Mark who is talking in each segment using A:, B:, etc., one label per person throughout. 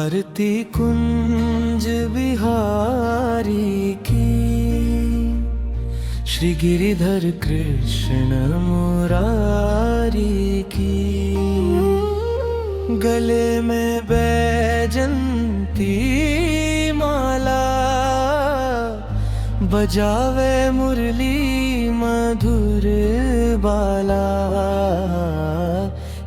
A: आरती कुंज बिहारी की, श्री गिरिधर कृष्ण मुरारी की। गले में बैजंती माला, बजावे मुरली मधुर बाला।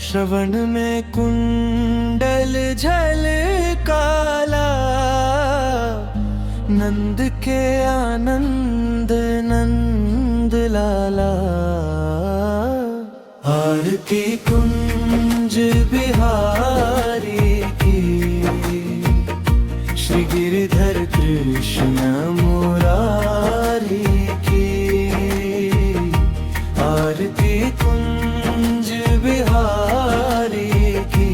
A: श्रवण में कुंडल झलकाला, नंद के आनंद नंद लाला। आरती कुंज बिहारी की, श्री गिरिधर कृष्ण मुरारी की। आरती कुंज बिहारी की,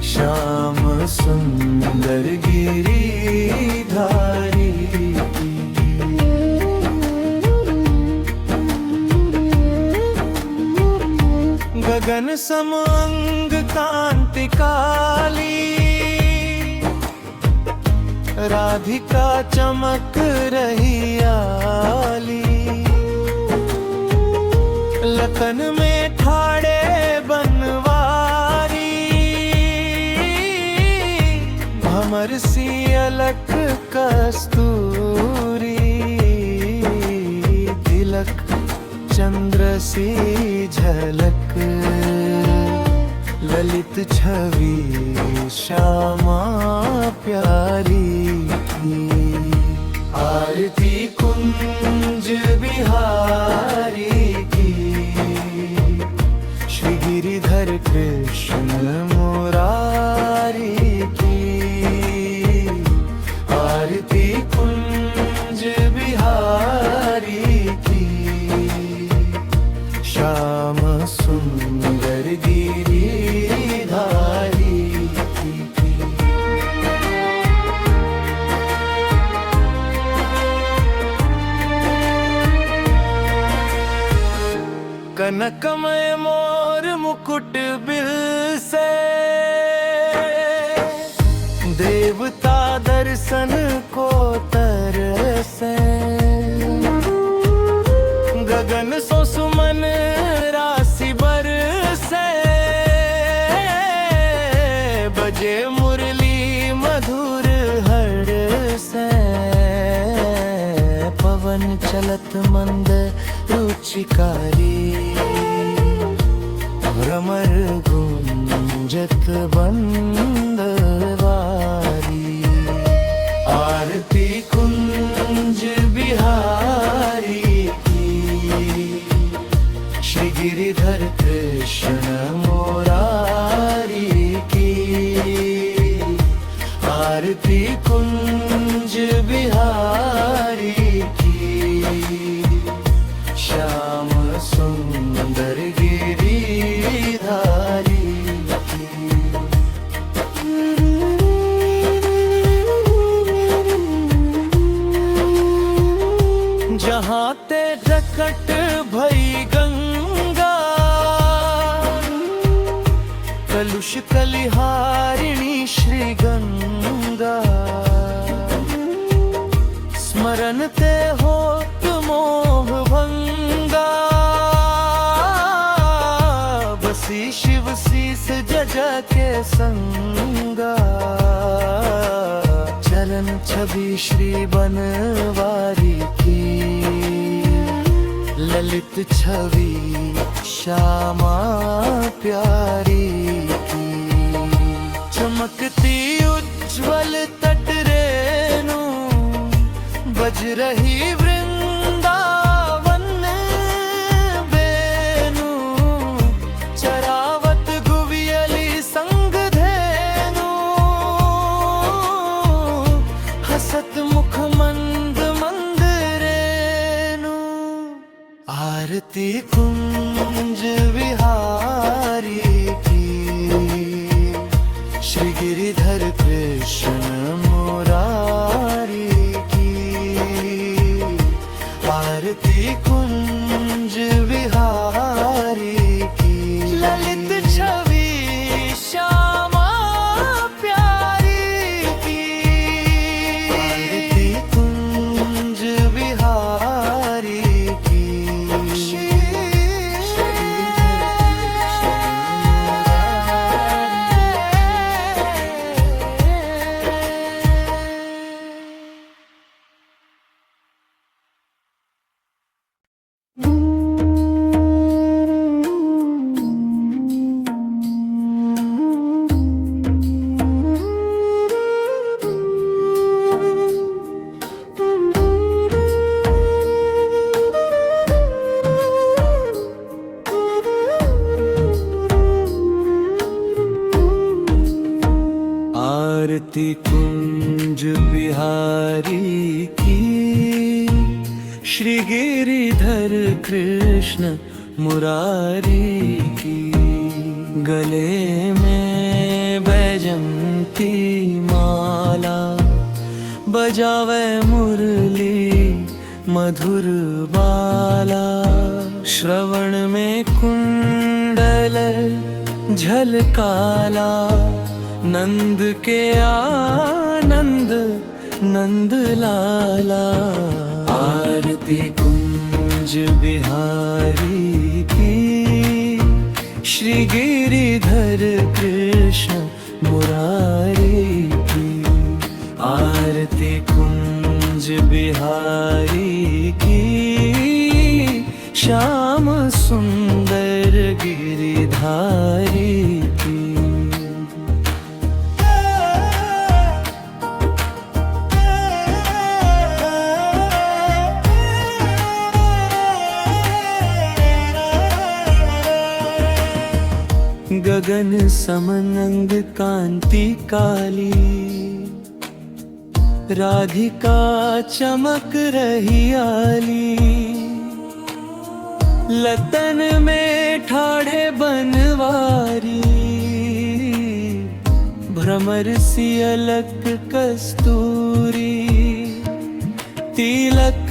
A: श्याम सुंदर गिरिधारी। गगन सम अंग कांति काली, राधिका चमक रही आली। लतन में ठाड़े बनवारी, भमर सी अलक कस्तूरी। तिलक चंद्र सी झलक, ललित छवि श्यामा प्यारी। आरती कुंज बिहारी की, श्री गिरिधर कृष्ण मुरारी की। आरती कुंज बिहारी की, श्याम सुंदर गिरिधारी। कनकमय मोर मुकुट बिल से, देवता दर्शन को तरसे। गगन सो सुमन राशि बरसे, बजे मुरली मधुर हर से। पवन चलत मंद रुचिकारी, भ्रमर गुंजत बंदवारी। आरती कुंज बिहारी की, श्री गिरिधर कृष्ण मुरारी की। आरती कुंज बिहारी की, श्याम सुंदर गिरिधारी। जहाँ ते प्रकट भई गंगा, कलुष कलिहारिणी श्री गंगा। स्मरण ते होत मोह भंगा, बसी शिव शीस जजा के संगा। चरण छवि श्री बनवारी की, ललित छवि श्यामा प्यारी की। चमकती उज्ज्वल तट रेणु, बज रही वृंदावन बेनु। चरावत गुवियली संग धेनु, हसत मुख मंद मंद रेनु। आरती कुंज बिहारी की, श्री गिरिधर कृष्ण मुरारी की। आरती कुंज बिहारी की, श्री गिरिधर कृष्ण मुरारी की। गले में बैजंती माला, बजावे मुरली मधुर बाला। श्रवण में कुंडल झलकाला, नंद के आनंद नंद लाला। आरती कुंज बिहारी की, श्री गिरिधर कृष्ण मुरारी की। आरती कुंज बिहारी की, श्याम सुंदर गिरिधारी की। गगन समनंग कांति काली, राधिका चमक रही आली। लतन में ठाढ़े बनवारी, भ्रमर सी अलक कस्तूरी। तिलक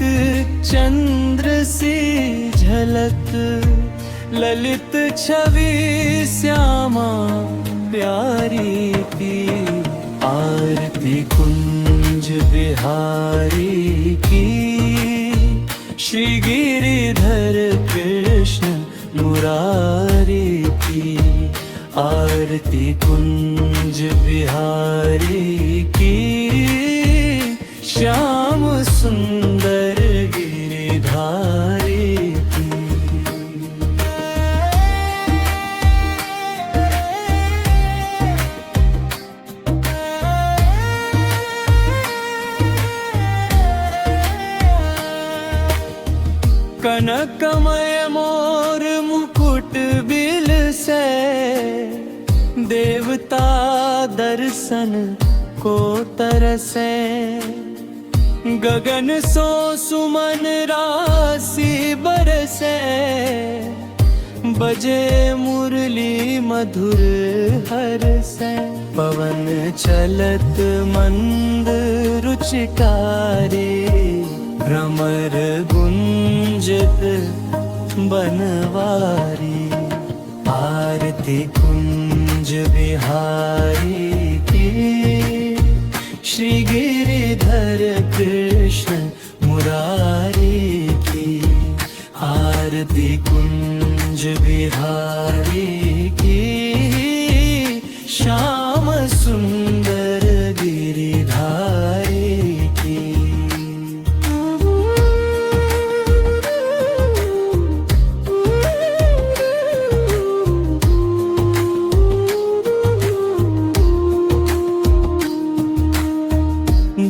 A: चंद्र सी झलक, ललित छवि श्यामा प्यारी की। आरती कुंज बिहारी की, श्री गिरिधर कृष्ण मुरारी की। आरती कुंज बिहारी की, श्याम सुंदर गिरिधारी की। कनकमय मोर मुकुट बिल से, देवता दर्शन को तरसे। गगन सो सुमन राशि बरसे, बजे मुरली मधुर हर्षे। पवन चलत मंद रुचिकारी, भ्रमर गुंजत बनवारी। आरती कुंज बिहारी की, श्री गिरिधर कृष्ण मुरारी की। आरती कुंज बिहारी की, श्याम सुंदर गिरिधारी की।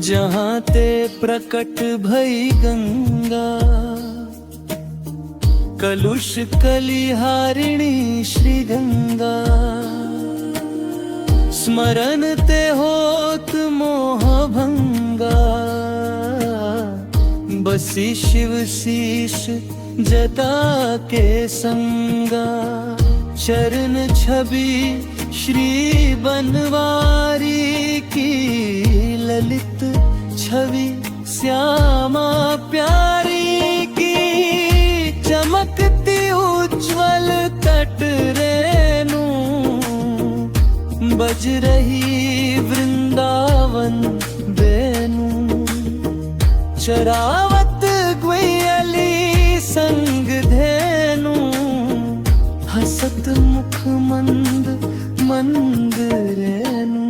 A: जहाँ ते प्रकट भई गंगा, कलुष कलिहारिणी श्री गंगा। स्मरण ते होत मोह भंगा, बसी शिव शीश जटा के संगा। चरण छवि श्री बनवारी की, ललित छवि श्यामा प्यारी की। चमकती उज्ज्वल तट रेणु, बज रही वृंदावन बेनु। चरावत ग्वैयली संग धेनु, हसत मुख मंद मंद रेणु।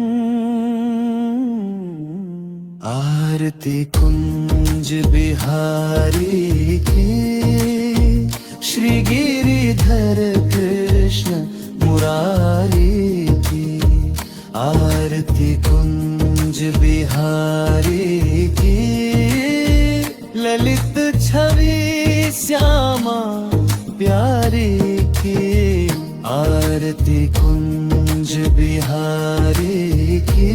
A: आरती कुंज बिहारी की, श्री गिरिधर कृष्ण मुरारी की। आरती कुंज बिहारी की, ललित छवि श्यामा प्यारी की। आरती कुंज बिहारी की,